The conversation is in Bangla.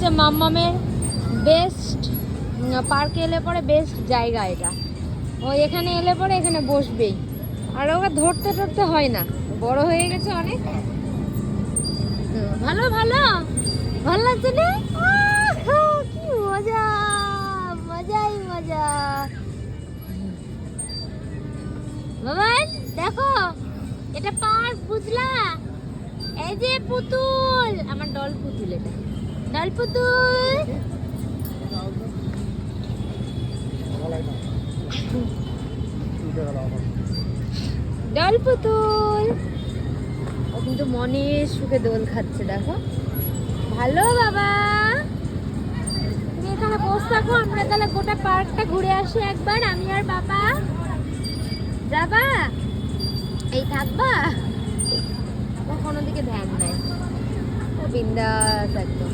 হচ্ছে মাম্মামের বেস্ট পার্কে এলে পরে বেস্ট জায়গা এটা। ও এখানে এলে পরে এখানে বসবেই, আর ওকে ধরতে ধরতে হয় না, বড় হয়ে গেছে অনেক। ভালো ভালো ভালো লাগছে না? কি মজা, মজাই মজা। বাবান দেখো, এটা পার্ক, বুঝলা? এই যে পুতুল, আমার ডল পুতুল, এটা ডল পুতুল। ডল পুতুল ও কিন্তু মনের সুখে দোল খাচ্ছে, দেখো। ভালো বাবা, তুমি এখানে বসে থাকো, আমরা তাহলে গোটা পার্কটা ঘুরে আসি একবার, আমি আর বাবা। যাবা? এই থাকবা? ও কোনো দিকে ধ্যান নাই, ও বিন্দাস একদম।